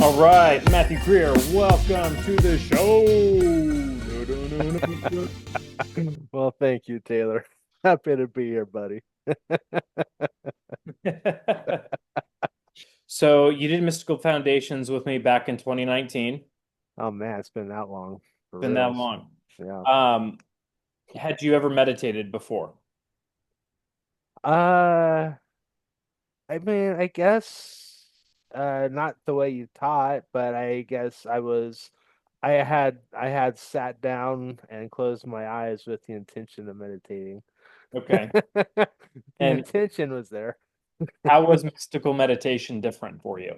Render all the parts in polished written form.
All right, Matthew Greer, welcome to the show. Well, thank you, Taylor. Happy to be here, buddy. So you did Mystical Foundations with me back in 2019. Oh man, it's been that long for Been that reals. long. Yeah. Um, had you ever meditated before? Uh, I mean, I guess not the way you taught, but I guess I had sat down and closed my eyes with the intention of meditating. Okay. The And intention was there. how was mystical meditation different for you?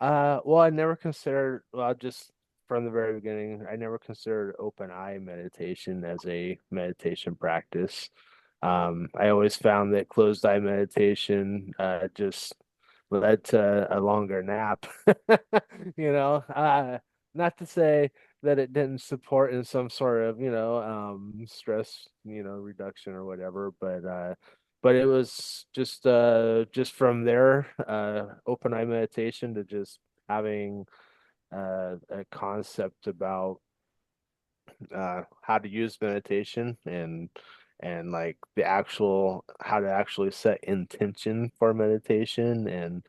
Well, I never considered, well, just from the very beginning, I never considered open eye meditation as a meditation practice. I always found that closed eye meditation just led to a longer nap. You know, not to say that it didn't support in some sort of, stress, reduction or whatever, but it was just from there, open eye meditation to just having a concept about how to use meditation and like the actual how to actually set intention for meditation and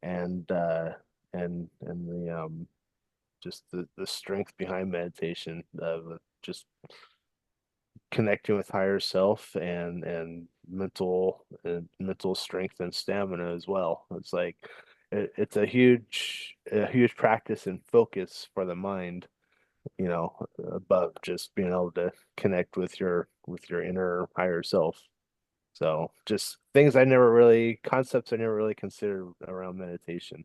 and the just the strength behind meditation of just connecting with higher self and mental strength and stamina as well. It's like it's a huge practice and focus for the mind, above just being able to connect with your inner higher self. So just concepts I never really considered around meditation.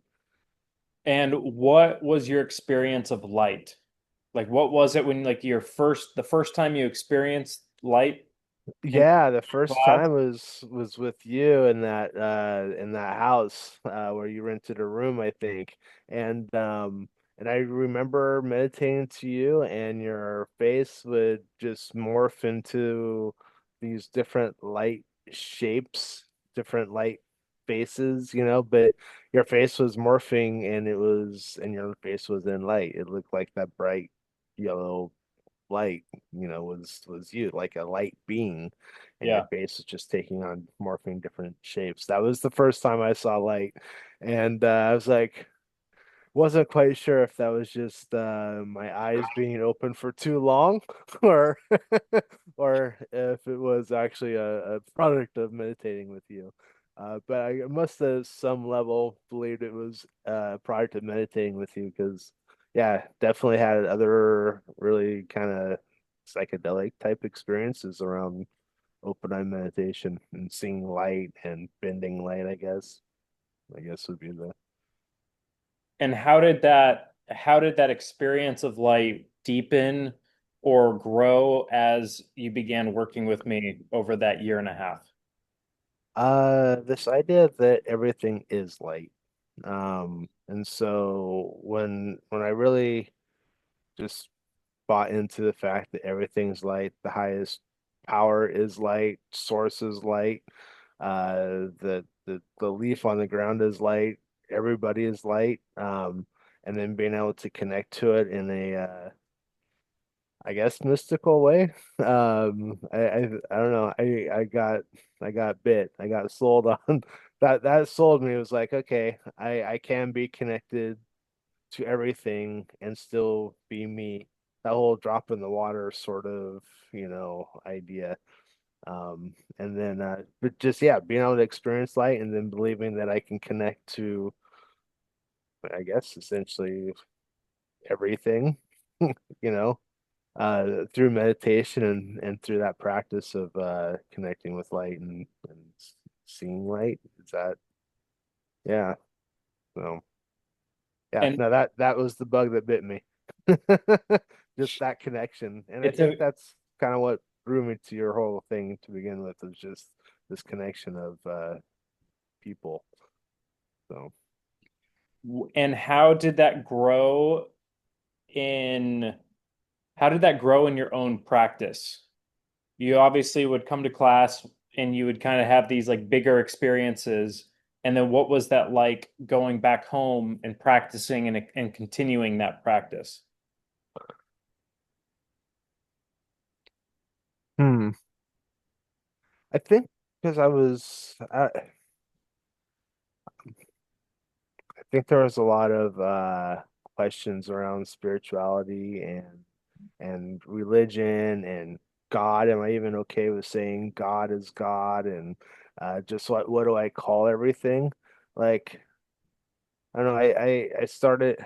And what was your experience of light? Like what was it when like the first time you experienced light in Yeah, the first class? time was with you in that house where you rented a room, I think. And I remember meditating to you and your face would just morph into these different light shapes, different light faces, but your face was morphing and your face was in light. It looked like that bright yellow light, was you, like a light being, and your Yeah. face was just taking on morphing different shapes. That was the first time I saw light, and I was like, wasn't quite sure if that was just my eyes being open for too long, or or if it was actually a product of meditating with you. But I must have some level believed it was a product of meditating with you because, yeah, definitely had other really kind of psychedelic type experiences around open eye meditation and seeing light and bending light, I guess would be the. And how did that experience of light deepen or grow as you began working with me over that year and a half? This idea that everything is light. And so when I really just bought into the fact that everything's light, the highest power is light, source is light, the leaf on the ground is light, everybody is light. And then being able to connect to it in a I guess mystical way. I don't know. I got bit. I got sold on that. That sold me. It was like, okay, I can be connected to everything and still be me. That whole drop in the water sort of, idea. And then but just yeah, being able to experience light and then believing that I can connect to, I guess, essentially everything, you know. Through meditation and through that practice of connecting with light and seeing light. Is that, yeah. So yeah, And no, that was the bug that bit me. Just that connection. And I it's think a that's kind of what drew me to your whole thing to begin with, was just this connection of people. So and in how did that grow in your own practice? You obviously would come to class and you would kind of have these like bigger experiences. And then what was that like going back home and practicing and continuing that practice? Hmm. I think because I think there was a lot of questions around spirituality and religion and God. Am I even okay with saying God is God? And just what do I call everything? Like I don't know. I started.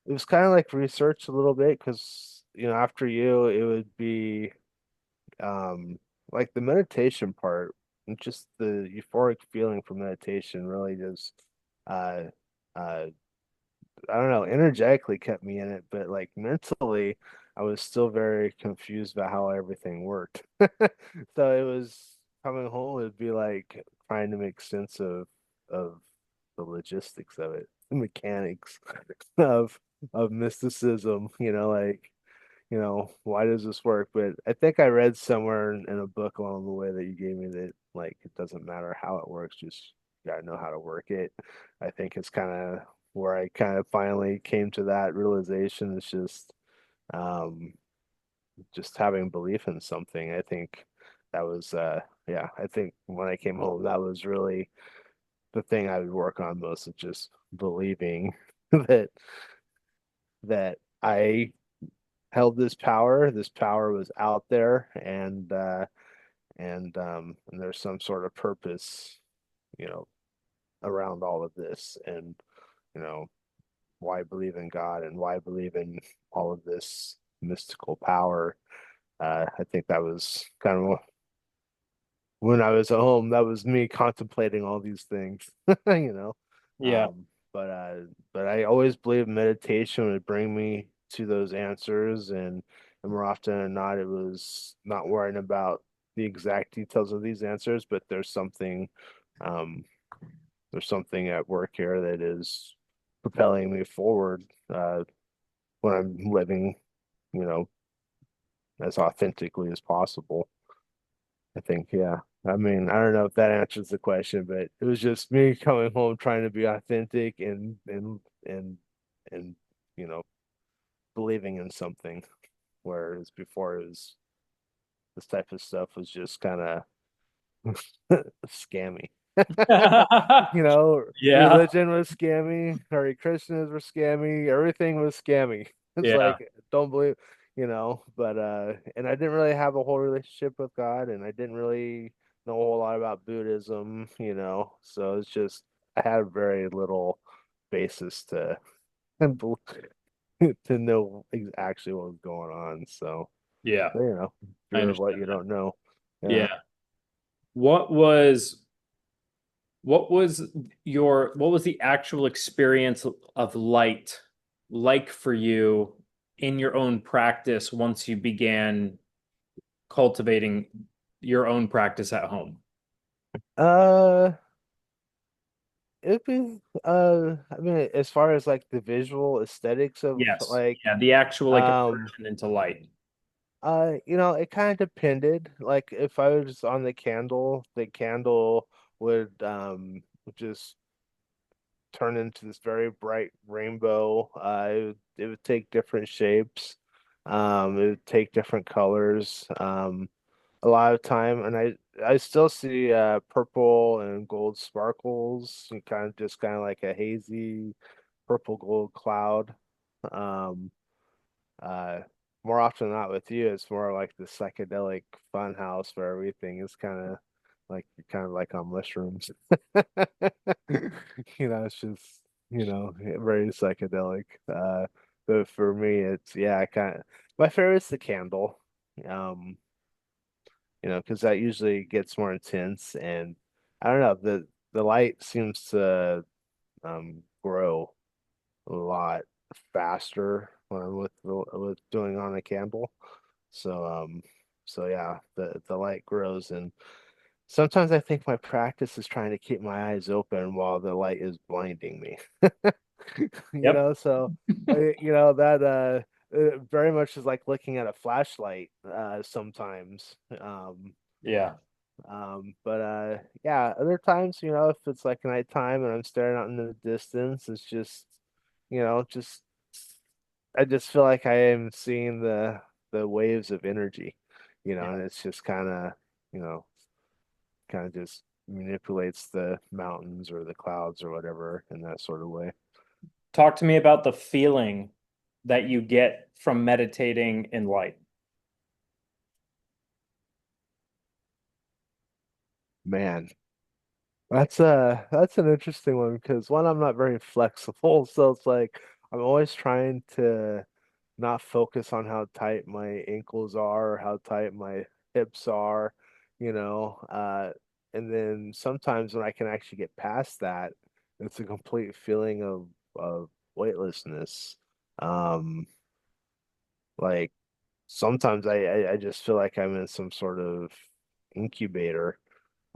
It was kind of like research a little bit because after you it would be like the meditation part and just the euphoric feeling from meditation really just uh uh I don't know, energetically kept me in it, but like mentally, I was still very confused about how everything worked. So it was coming home, it'd be like trying to make sense of the logistics of it, the mechanics of of mysticism, like why does this work? But I think I read somewhere in a book along the way that you gave me that like it doesn't matter how it works, just you gotta know how to work it. I think it's kind of where I kind of finally came to that realization. It's um just having belief in something. I think that was yeah, I think when I came home that was really the thing I would work on most of just believing that that I held this power. This power was out there, and there's some sort of purpose, you know, around all of this, and you know why I believe in God and why I believe in all of this mystical power. I think that was kind of when I was at home. That was me contemplating all these things, you know. Yeah. Um, but I always believed meditation would bring me to those answers, and more often than not, it was not worrying about the exact details of these answers, but um, there's something at work here that is propelling me forward when I'm living, you know, as authentically as possible. I think, yeah. I mean, I don't know if that answers the question, but it was just me coming home trying to be authentic and and you know, believing in something. Whereas before it was this type of stuff was just kind of scammy. Yeah. Religion was scammy, Hare Krishnas were scammy, everything was scammy. It's Yeah. like don't believe, but and I didn't really have a whole relationship with God and I didn't really know a whole lot about Buddhism, so it's just I had very little basis to to know actually what was going on. So, Yeah. but, I fear of what understand you that. don't know. Yeah. Yeah. What was what was the actual experience of light like for you in your own practice once you began cultivating your own practice at home? Uh It'd be I mean as far as like the visual aesthetics of Yes. like Yeah, the actual like um immersion into light. it kind of depended. Like if I was on the candle would just turn into this very bright rainbow. It would take different shapes. It would take different colors. A lot of time, and I still see purple and gold sparkles, and kind of like a hazy purple gold cloud. Um, uh, More often than not with you, it's more like the psychedelic fun house where everything is kind of like on mushrooms. It's just, very psychedelic. But for me, it's yeah, I kind of my favorite's the candle. Um, because that usually gets more intense and I don't know, the light seems to grow a lot faster when I'm with doing on a candle. So so yeah, the light grows and sometimes I think my practice is trying to keep my eyes open while the light is blinding me. Yep. So that very much is like looking at a flashlight sometimes. Yeah. But yeah, other times, if it's like nighttime and I'm staring out into the distance, it's just, just I just feel like I am seeing the waves of energy, Yeah. and it's just you know, kind of just manipulates the mountains or the clouds or whatever in that sort of way. Talk to me about the feeling that you get from meditating in light. Man, that's an interesting one because one, I'm not very flexible, so it's like I'm always trying to not focus on how tight my ankles are or how tight my hips are, you know. And then sometimes when I can actually get past that, it's a complete feeling of weightlessness. Um, like sometimes I just feel like I'm in some sort of incubator.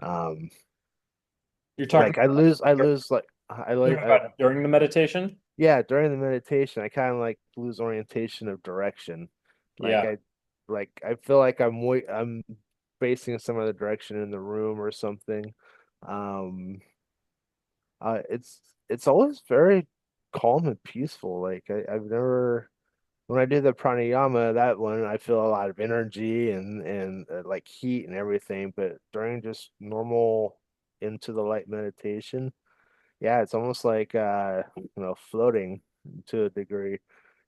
Um, You're talking like I lose like I about during the meditation? yeah, during the meditation, I kind of like lose orientation of direction. Like Yeah. I feel like I'm facing some other direction in the room or something. Um, it's always very calm and peaceful. Like I've never when I do the pranayama, that one I feel a lot of energy and like heat and everything. But during just normal into the light meditation. Yeah, it's almost like floating to a degree,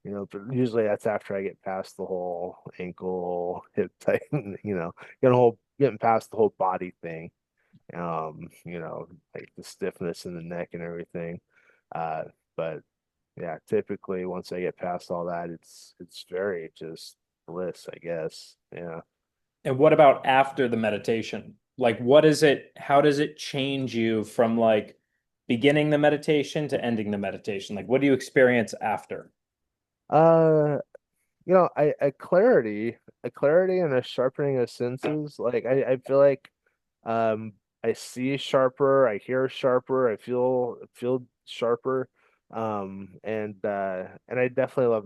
but usually that's after I get past the whole ankle hip tighten, getting past the whole body thing. Like the stiffness in the neck and everything. Uh, but yeah, typically once I get past all that, it's very just bliss, I guess. Yeah. And what about after the meditation? Like, what is it? How does it change you from like beginning the meditation to ending the meditation? Like, what do you experience after? Uh, a clarity and a sharpening of senses. Like I feel like um I see sharper, I hear sharper, I feel sharper. And I definitely love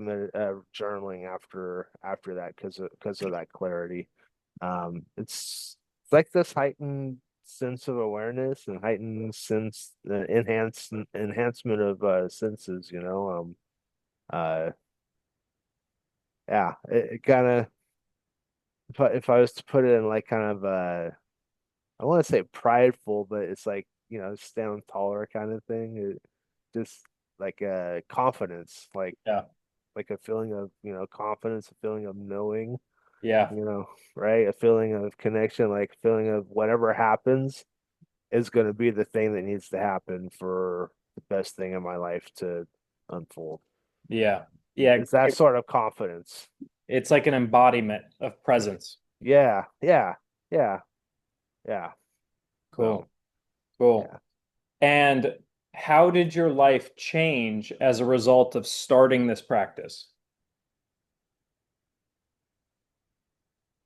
journaling after that because of that clarity. It's like this heightened sense of awareness and heightened sense enhancement of senses, uh yeah, it kind of if I was to put it in like kind of I want to say prideful, but it's like, stand taller kind of thing. Just like confidence, Yeah. like a feeling of, confidence, a feeling of knowing, Yeah. you know, right? A feeling of connection, like a feeling of whatever happens is going to be the thing that needs to happen for the best thing in my life to unfold. Yeah. Yeah. It's that sort of confidence. It's like an embodiment of presence. Yeah, yeah, yeah, yeah. Cool. So, Cool. yeah, And how did your life change as a result of starting this practice?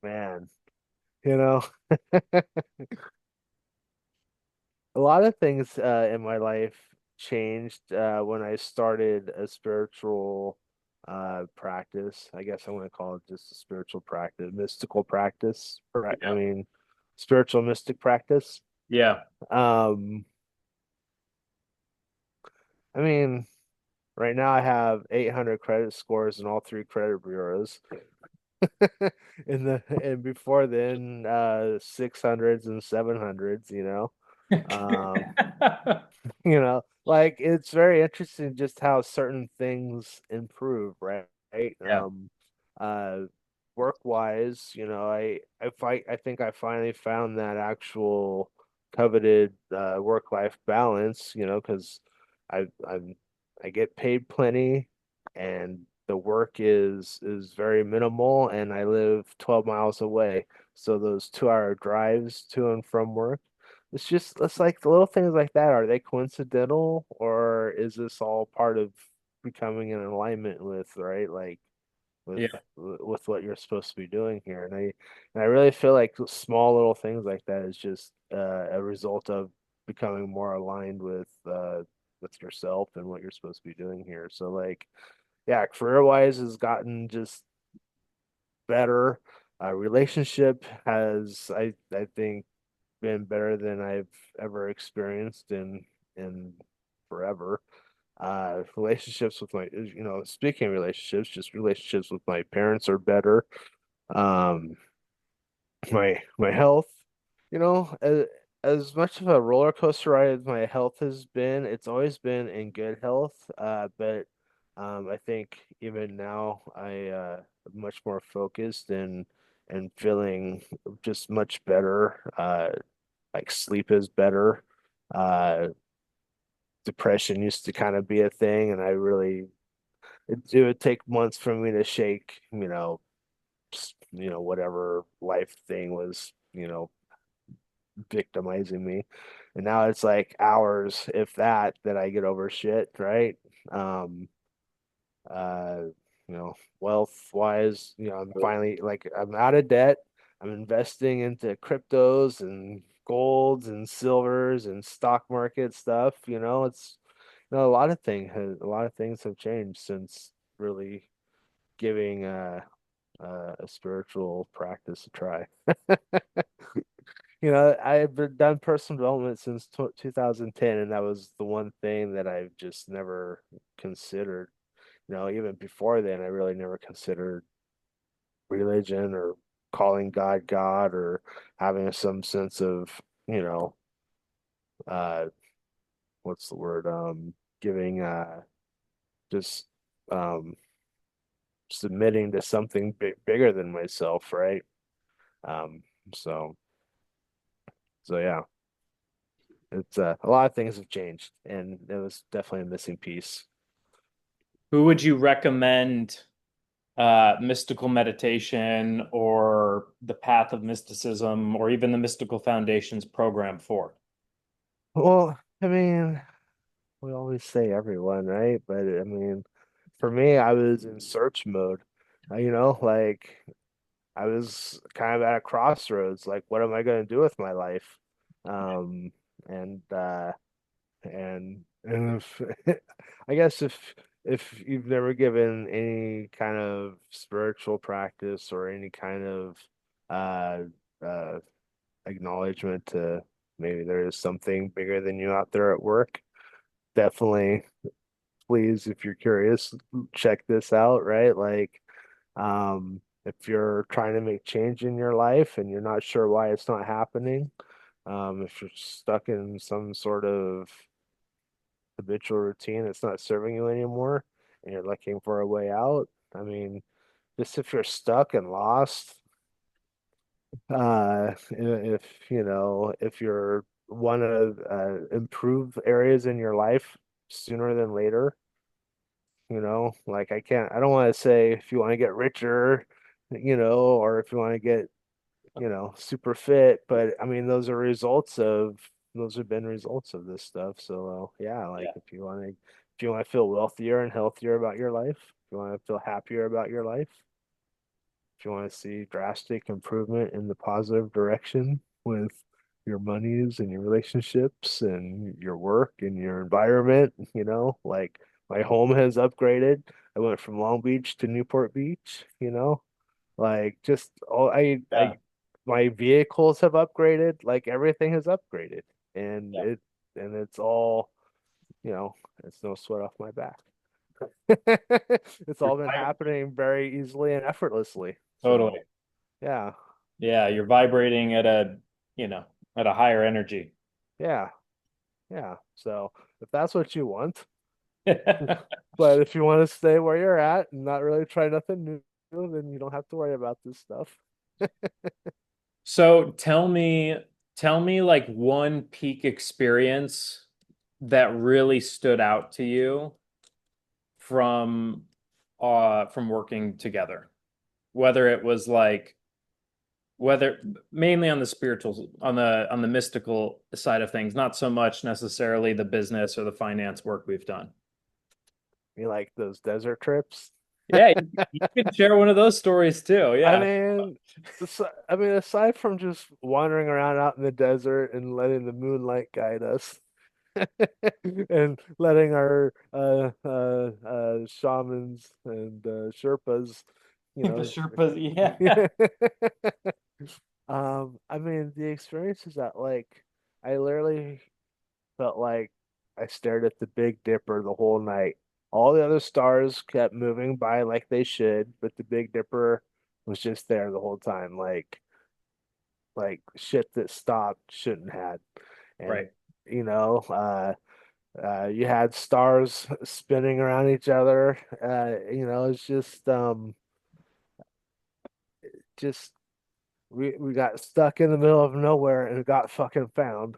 man, you know. A lot of things in my life changed when I started a spiritual practice. I guess I want to call it just a spiritual practice, mystical practice. I Yeah. mean, spiritual mystic practice. Yeah. Um, I mean, right now I have 800 credit scores in all three credit bureaus. And before then, 600s and 700s, Um, like it's very interesting just how certain things improve, right? Right? Yeah. Uh, work wise, I think I finally found that actual coveted work life balance, because I I'm I get paid plenty and the work is very minimal and I live 12 miles away. So those 2 hour drives to and from work it's like the little things like that. Are they coincidental or is this all part of becoming in alignment with, right? Like Yeah. with what you're supposed to be doing here. And I really feel like small little things like that is just a result of becoming more aligned with yourself and what you're supposed to be doing here. So like yeah, career wise has gotten just better. Relationship has I think been better than I've ever experienced in forever. Relationships with my, speaking of relationships, just relationships with my parents are better. Um, my health, as much of a roller coaster ride as my health has been, it's always been in good health. But I think even now am much more focused and feeling just much better. Like sleep is better. Uh, Depression used to kind of be a thing, and it would take months for me to shake, whatever life thing was, victimizing me. And now it's like hours, if that, that I get over shit, right? Um, uh, Wealth wise, I'm finally like I'm out of debt. I'm investing into cryptos and golds and silvers and stock market stuff. It's a lot of things have changed since really giving a spiritual practice a try. I've done personal development since 2010, and that was the one thing that I've just never considered. Even before then, I really never considered religion or calling God God or having some sense of, you know, uh, what's the word? Giving, just um, submitting to something bigger than myself, right? Um, so, so yeah. It's a lot of things have changed, and it was definitely a missing piece. Who would you recommend mystical meditation or the path of mysticism or even the mystical foundations program for? Well, I mean, we always say everyone, right? But I mean, for me, I was in search mode. Like I was kind of at a crossroads. Like, what am I going to do with my life? Um, and if I guess if you've never given any kind of spiritual practice or any kind of uh uh acknowledgement to maybe there is something bigger than you out there at work, definitely please, if you're curious, check this out, right? Like if you're trying to make change in your life and you're not sure why it's not happening, if you're stuck in some sort of habitual routine that's not serving you anymore and you're looking for a way out. I mean, just if you're stuck and lost, if you're want to improve areas in your life sooner than later, like I don't want to say if you want to get richer, or if you want to get, super fit, but I mean, those have been results of this stuff. So, yeah, like Yeah. if you want to feel wealthier and healthier about your life, if you want to feel happier about your life, if you want to see drastic improvement in the positive direction with your monies and your relationships and your work and your environment, like my home has upgraded. I went from Long Beach to Newport Beach, like just all Yeah. my vehicles have upgraded, like everything has upgraded. And Yeah. it's all, you know, it's no sweat off my back. It's You're all been happening very easily and effortlessly. So totally. yeah, Yeah, you're vibrating at you know, at a higher energy. yeah, yeah. So if that's what you want, but if you want to stay where you're at and not really try nothing new, then you don't have to worry about this stuff. So tell me like one peak experience that really stood out to you from working together. Whether it was like whether mainly on the spiritual on the mystical side of things, not so much necessarily the business or the finance work we've done. You like those desert trips? Yeah, you can share one of those stories too. I Yeah. mean, aside from just wandering around out in the desert and letting the moonlight guide us, and letting our shamans and Sherpas, you The know, Sherpas, yeah. I mean, the experience is that like I literally felt like I stared at the Big Dipper the whole night. All the other stars kept moving by like they should, but the Big Dipper was just there the whole time, like shit that stopped shouldn't had. And Right. you know, you had stars spinning around each other. It's just we got stuck in the middle of nowhere and got fucking found.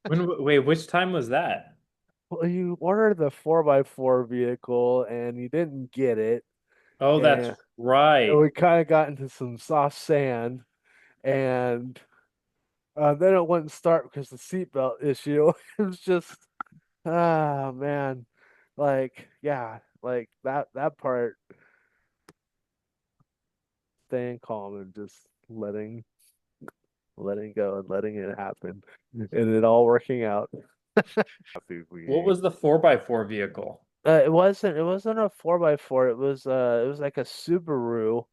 Wait, which time was that? Well, you ordered the 4x4 vehicle and you didn't get it, Oh, that's and right. we kind of got into some soft sand, and then it wouldn't start because the seatbelt issue. It was just, ah, man, like yeah, like that part, staying calm and just letting go and letting it happen, and it all working out. Happy What we was the 4x4 vehicle? it wasn't a 4x4. It was like a Subaru.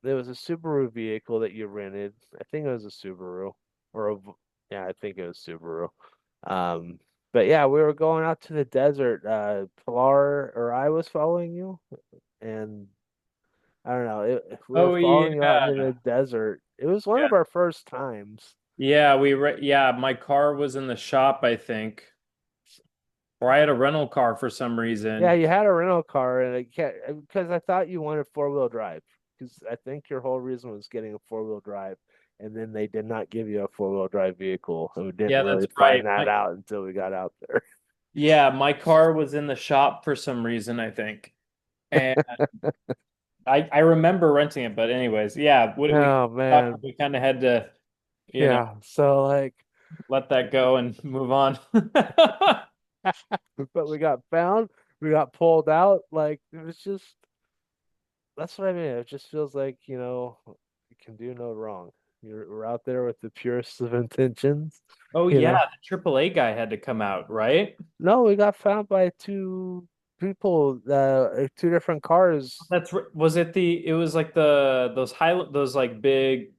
There was a Subaru vehicle that you rented. I think it was a Subaru or yeah, I think it was Subaru. Um, but yeah, we were going out to the desert. Pilar or I was following you, and I don't know. We were Oh following you out yeah. into the desert. It was one Yeah. of our first times. Yeah, yeah, my car was in the shop, I think. Or I had a rental car for some Yeah, reason. you had a rental car, and I can't because I thought you wanted four-wheel drive. Because I think your whole reason was getting a four-wheel drive, and then they did not give you a four-wheel drive vehicle, and we didn't Yeah, that's really right. find that out until we got out there. Yeah, my car was in the shop for some reason, I think. And I remember renting it, but anyways, yeah, Oh man, we kind of had to, you know, yeah. So like, let that go and move on. but we got found, we got pulled out. Like it was just that's what I mean. It just feels like you can do no wrong. We're out there with the purest of intentions, Oh you yeah, know. the AAA guy had to come out, right? No, we got found by two people, two different cars. Was it it was like those like big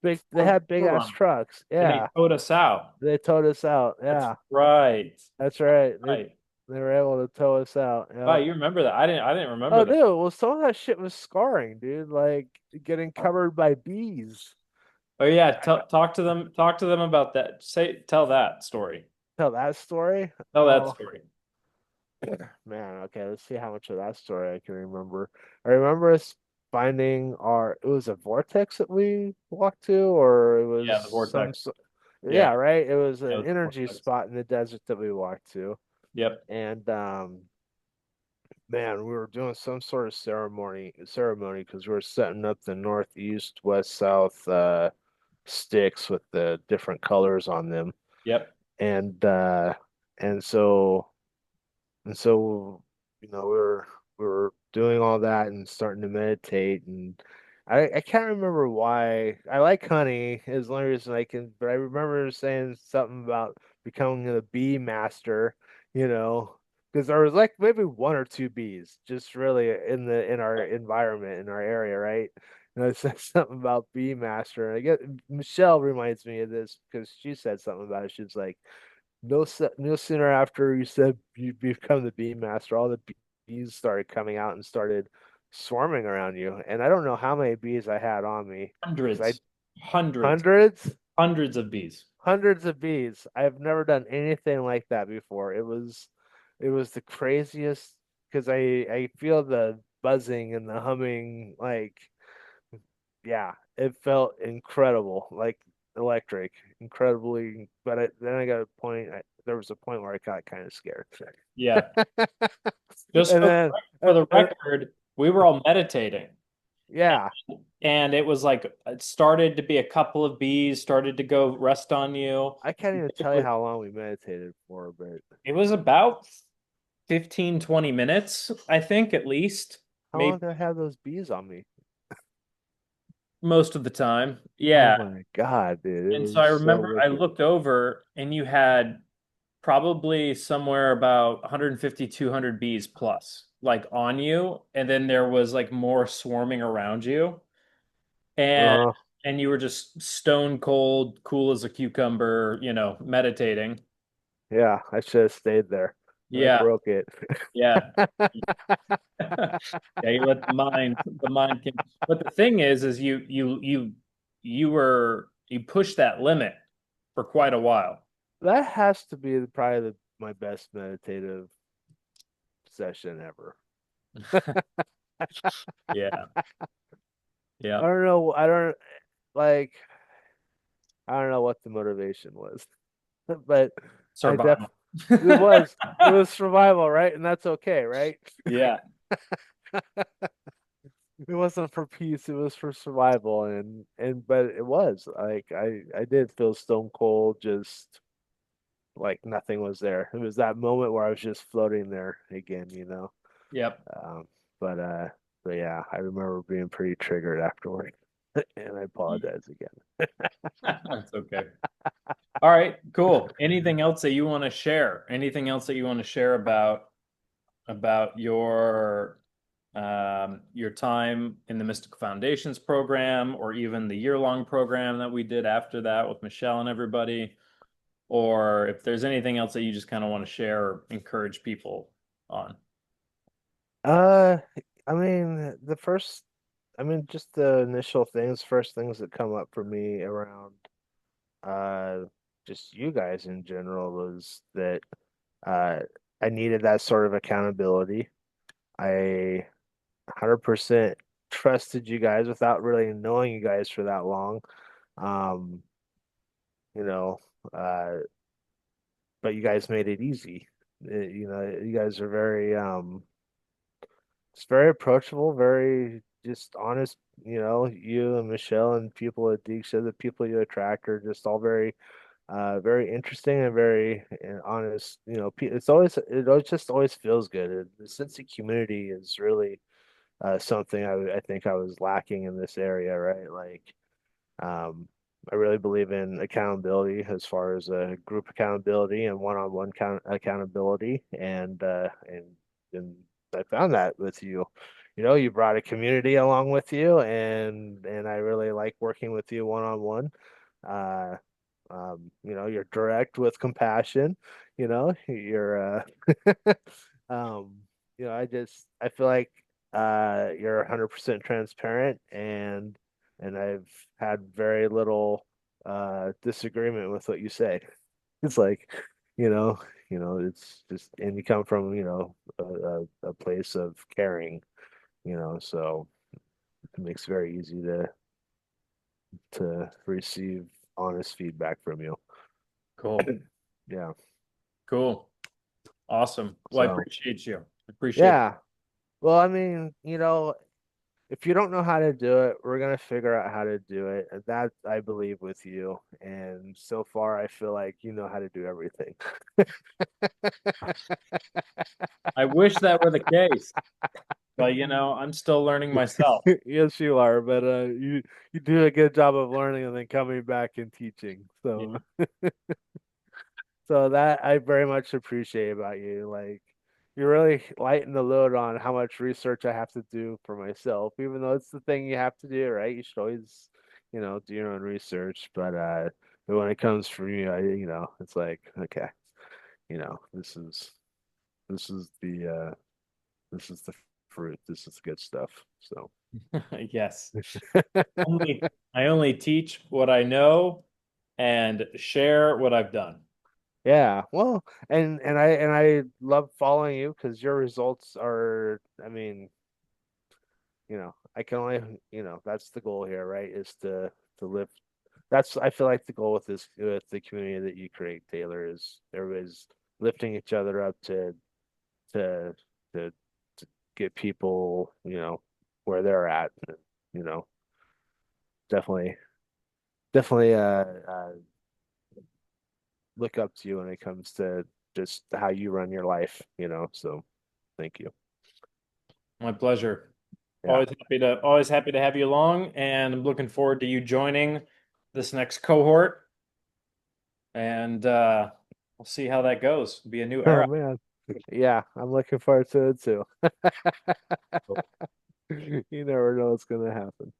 They had big ass runners, trucks. and they Yeah, towed us out. they towed us out. That's Yeah, right. that's That's right. right. They were able to tow us out. Wow, Yep. you remember that? I didn't remember Oh, that. dude. Well, some of that shit was scarring, dude. Like getting covered by bees. Oh yeah, I got talk to them about that. Tell that story. tell that story. Tell that Oh story. man. Okay, let's see how much of that story I can remember. I remember us finding our. It was a vortex that we walked to, or it was Yeah, the some. vortex. Yeah, Yeah, right. It was yeah, an the energy vortex. spot in the desert that we walked to, Yep, and man, we were doing some sort of ceremony because we were setting up the northeast, west, south sticks with the different colors on them, yep. and uh, and so and so we were doing all that and starting to meditate, and I can't remember why. I like honey is the only reason I can, but I remember saying something about becoming a bee master, you know, because there was like maybe one or two bees just really in our environment in our area, right? And I said something about bee master, and I get Michelle reminds me of this because she said something about it. She was like, no sooner after you said you become the bee master, all the bees started coming out and started swarming around you. And I don't know how many bees I had on me because I Hundreds, hundreds, hundreds, hundreds of bees. hundreds of bees. I've never done anything like that before. It was the craziest because I feel the buzzing and the humming like yeah, it felt incredible, like electric, incredibly. But then I got a point. There was a point where I got kind of scared. Yeah. And then, For the and record, we were all meditating, yeah, and it was like it started to be a couple of bees started to go rest on you. I can't even tell you how long we meditated for, but It was about 15, 20 minutes, I think, at least, how long maybe did I have those bees on me? most of the time. Oh Yeah. my God, dude, it And so was I so remember I wicked. looked over and you had probably somewhere about 150, 200 bees plus, like on you, and then there was like more swarming around you, and Uh, you were just stone cold, cool as a cucumber, meditating. yeah, I should have stayed there. I Yeah, broke it. yeah. Yeah, you let the mind can. But the thing is you pushed that limit for quite a while. That has to be probably my best meditative session ever. Yeah, yeah. I don't know. Like. I don't know what the motivation was, but I def Survival. it was survival, right? And that's okay, right? Yeah. It wasn't for peace, it was for survival, and but it was like I did feel stone cold, just like nothing was there. It was that moment where I was just floating there again, you know. Yep. Um, but uh, but yeah, I remember being pretty triggered afterward, and I apologize again. That's okay. All right, cool. Anything else that you want to share? Anything else that you want to share about your time in the Mystical Foundations program, or even the year-long program that we did after that with Michelle and everybody, or if there's anything else that you just kind of want to share or encourage people on. Uh, I mean, just the initial things, first things that come up for me around uh just you guys in general was that uh I needed that sort of accountability. I 100% trusted you guys without really knowing you guys for that long. Um, you know, uh, but you guys made it easy. You guys are it's very approachable, very just honest. You and Michelle and people at Deeksha, the people you attract are just all very interesting and very honest. It just always feels good. The sense of community is really something I think I was lacking in this area, right? Like, um, I really believe in accountability as far as group accountability and one-on-one accountability, and I found that with you. You brought a community along with you, and I really like working with you one-on-one. Uh, you're direct with compassion. You're um, I feel like you're 100% transparent, and I've had very little disagreement with what you say. It's like, you know, it's just, and you come from, a place of caring, so it makes it very easy to receive honest feedback from you. Cool. Yeah. Cool. Awesome. Well, I So, appreciate you. Appreciate it. yeah. Well, I mean, if you don't know how to do it, we're gonna figure out how to do it. And that I believe with you. And so far, I feel like you know how to do everything. I wish that were the case, but I'm still learning myself. Yes, you are, but you do a good job of learning and then coming back and teaching. Yeah. So that I very much appreciate about you. Like, you really lighten the load on how much research I have to do for myself, even though it's the thing you have to do, right? You should always, do your own research. But when it comes from you, it's like, okay, you know, this is this is this is the fruit. This is the good stuff. So Yes. Only I only teach what I know and share what I've done. yeah, well, and I love following you because your results are, I mean, I can only, that's the goal here, right? Is to live. That's I feel like the goal with the community that you create, Taylor, is everybody's lifting each other up to to to get people, where they're at. You know, definitely definitely look up to you when it comes to just how you run your life. So thank you. My pleasure. Yeah. Always happy to have you along, and I'm looking forward to you joining this next cohort. And we'll see how that goes. It'll be a new Oh era. man. Yeah, I'm looking forward to it too. You never know what's gonna happen.